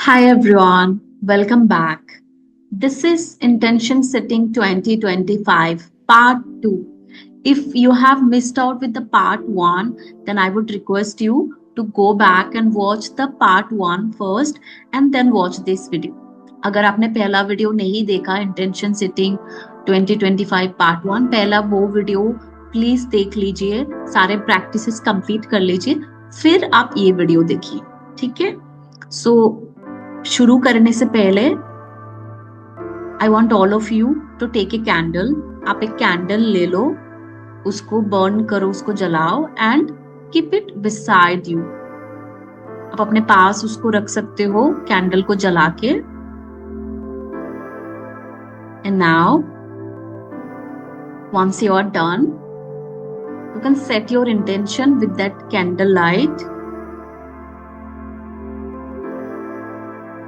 Hi everyone, welcome back. This is Intention Setting 2025 Part 2. If you have missed out with the Part 1, then I would request you to go back and watch the Part 1 first and then watch this video. अगर आपने पहला video नहीं देखा intention setting 2025 part 1 पहला वो video please देख लीजिए, सारे प्रैक्टिसेस कंप्लीट कर लीजिए, फिर आप ये वीडियो देखिए. ठीक है. सो शुरू करने से पहले I want all of you to take a candle. आप एक कैंडल ले लो, उसको बर्न करो, उसको जलाओ and keep it beside you. आप अपने पास उसको रख सकते हो कैंडल को जला के. And now once you are done, you can set your intention with that candle light.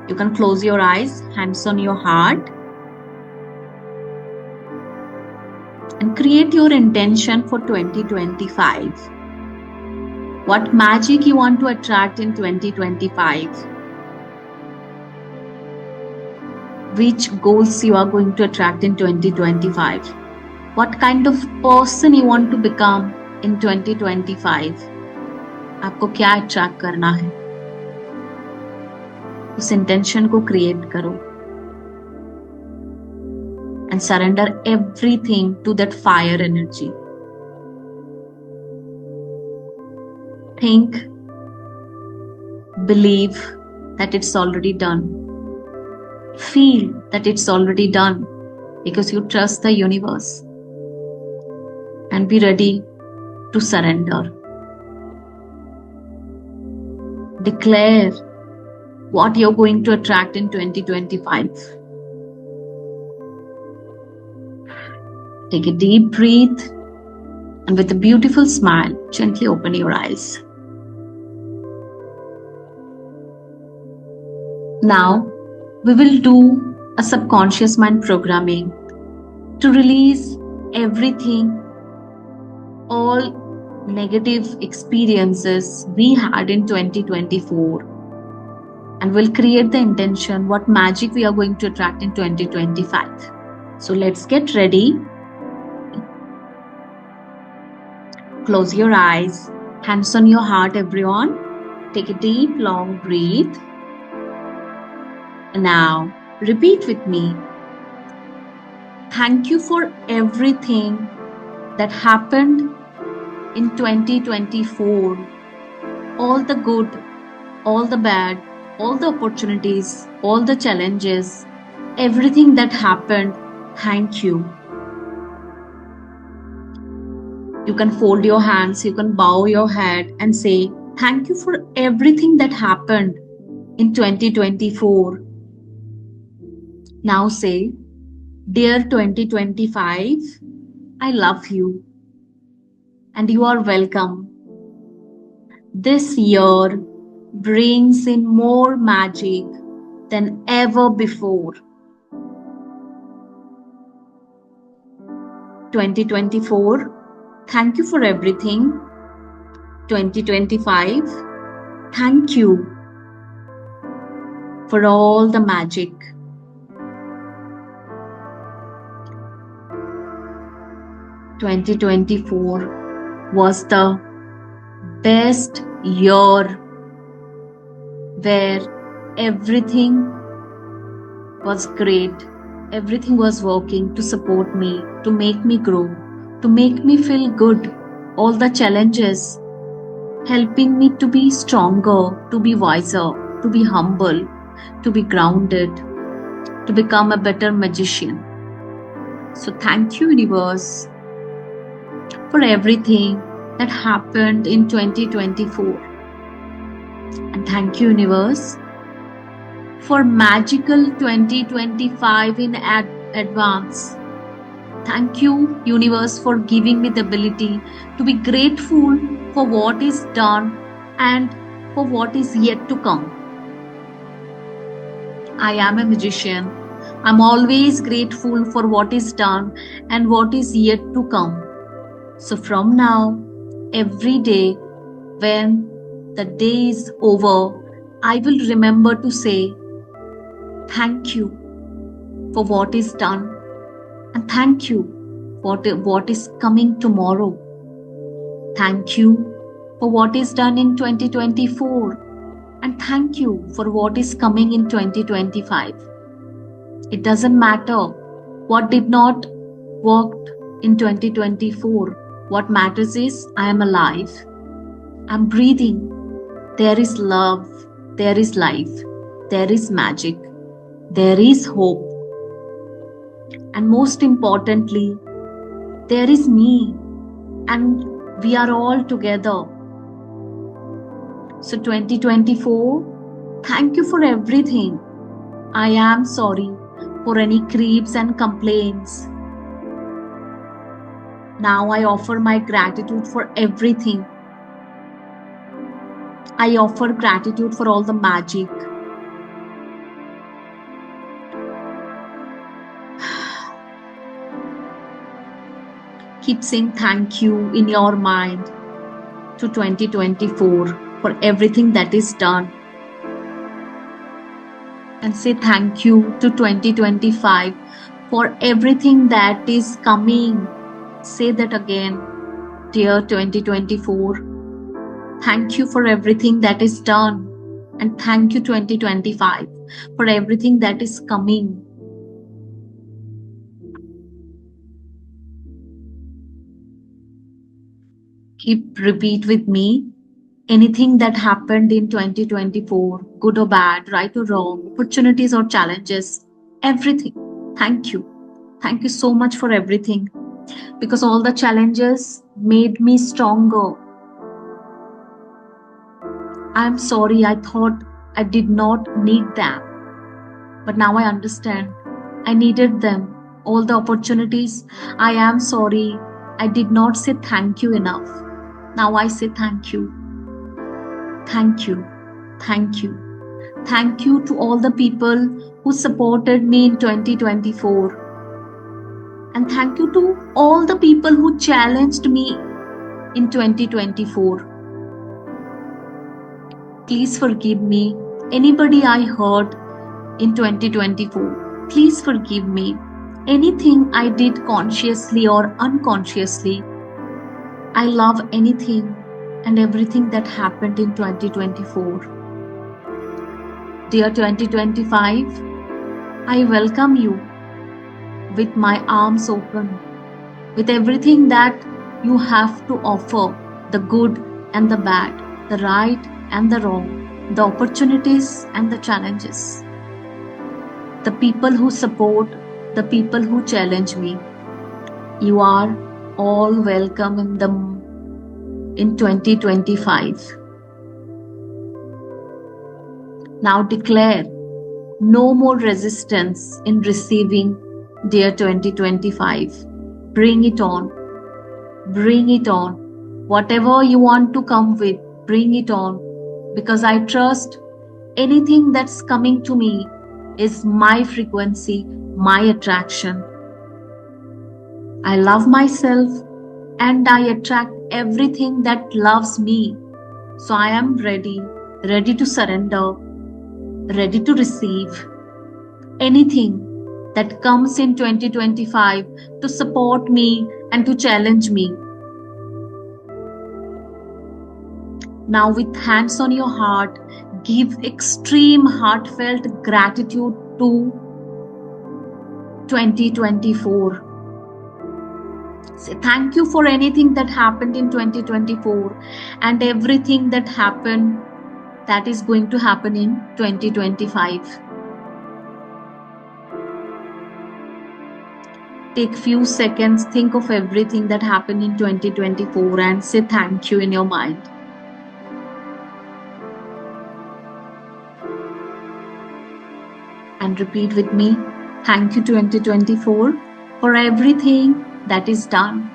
You can close your eyes, hands on your heart, and create your intention for 2025. What magic you want to attract in 2025? Which goals you are going to attract in 2025? What kind of person you want to become in 2025? आपको क्या attract करना है? उस intention को create करो and surrender everything to that fire energy. Think, believe that it's already done. Feel that it's already done because you trust the universe. And be ready to surrender. Declare what you're going to attract in 2025. Take a deep breath and with a beautiful smile, gently open your eyes. Now, we will do a subconscious mind programming to release everything, all negative experiences we had in 2024, and we'll create the intention what magic we are going to attract in 2025. So let's get ready. Close your eyes, hands on your heart everyone. Take a deep long breath. And now repeat with me. Thank you for everything that happened in 2024. All the good, all the bad, all the opportunities, all the challenges, everything that happened, thank you. You can fold your hands, you can bow your head and say, thank you for everything that happened in 2024. Now say, dear 2025, I love you and you are welcome. This year brings in more magic than ever before. 2024, thank you for everything. 2025, thank you for all the magic. 2024 was the best year where everything was great. Everything was working to support me, to make me grow, to make me feel good. All the challenges helping me to be stronger, to be wiser, to be humble, to be grounded, to become a better magician. So thank you, universe, for everything that happened in 2024. And thank you, universe, for magical 2025 in advance. Thank you, universe, for giving me the ability to be grateful for what is done and for what is yet to come. I am a magician. I'm always grateful for what is done and what is yet to come. So from now, every day when the day is over, I will remember to say Thank you for what is done, and thank you for what is coming tomorrow. Thank you for what is done in 2024, and thank you for what is coming in 2025. It doesn't matter what did not work in 2024. What matters is I am alive. I'm breathing. There is love. There is life. There is magic. There is hope. And most importantly, there is me. And we are all together. So 2024, thank you for everything. I am sorry for any creeps and complaints. Now I offer my gratitude for everything. I offer gratitude for all the magic. Keep saying thank you in your mind to 2024 for everything that is done. And say thank you to 2025 for everything that is coming. Say that again, dear 2024. Thank you for everything that is done. And thank you 2025 for everything that is coming. Repeat with me. Anything that happened in 2024, good or bad, right or wrong, opportunities or challenges, everything. Thank you. Thank you so much for everything. Because all the challenges made me stronger. I'm sorry, I thought I did not need them. But now I understand. I needed them. All the opportunities. I am sorry. I did not say thank you enough. Now I say thank you. Thank you. Thank you. Thank you to all the people who supported me in 2024. And thank you to all the people who challenged me in 2024. Please forgive me. Anybody I hurt in 2024, please forgive me. Anything I did consciously or unconsciously, I love anything and everything that happened in 2024. Dear 2025, I welcome you with my arms open, with everything that you have to offer, the good and the bad, the right and the wrong, the opportunities and the challenges, the people who support, the people who challenge me. You are all welcome in 2025. Now declare no more resistance in receiving, dear 2025. Bring it on. Bring it on. Whatever you want to come with, bring it on. Because I trust anything that's coming to me is my frequency, my attraction. I love myself and I attract everything that loves me. So I am ready to surrender, ready to receive anything that comes in 2025 to support me and to challenge me. Now, with hands on your heart, give extreme heartfelt gratitude to 2024. Say thank you for anything that happened in 2024 and everything that happened that is going to happen in 2025. Take few seconds, think of everything that happened in 2024 and say thank you in your mind. And repeat with me, thank you 2024 for everything that is done.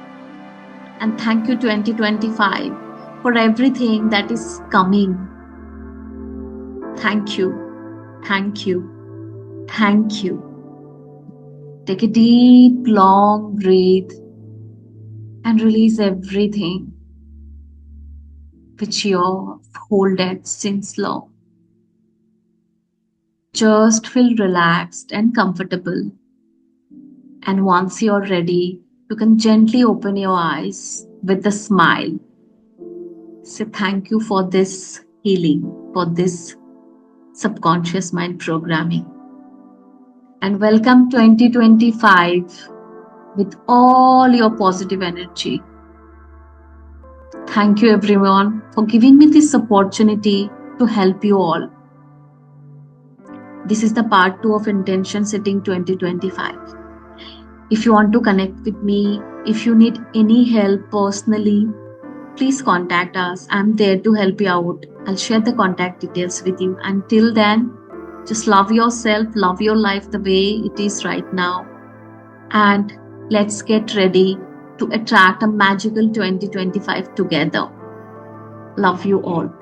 And thank you 2025 for everything that is coming. Thank you, thank you, thank you. Take a deep, long breath and release everything which you have holded since long. Just feel relaxed and comfortable. And once you're ready, you can gently open your eyes with a smile. Say thank you for this healing, for this subconscious mind programming. And welcome 2025 with all your positive energy. Thank you, everyone, for giving me this opportunity to help you all. This is the part 2 of Intention Setting 2025. If you want to connect with me, if you need any help personally, please contact us. I'm there to help you out. I'll share the contact details with you. Until then, just love yourself, love your life the way it is right now, and let's get ready to attract a magical 2025 together. Love you all.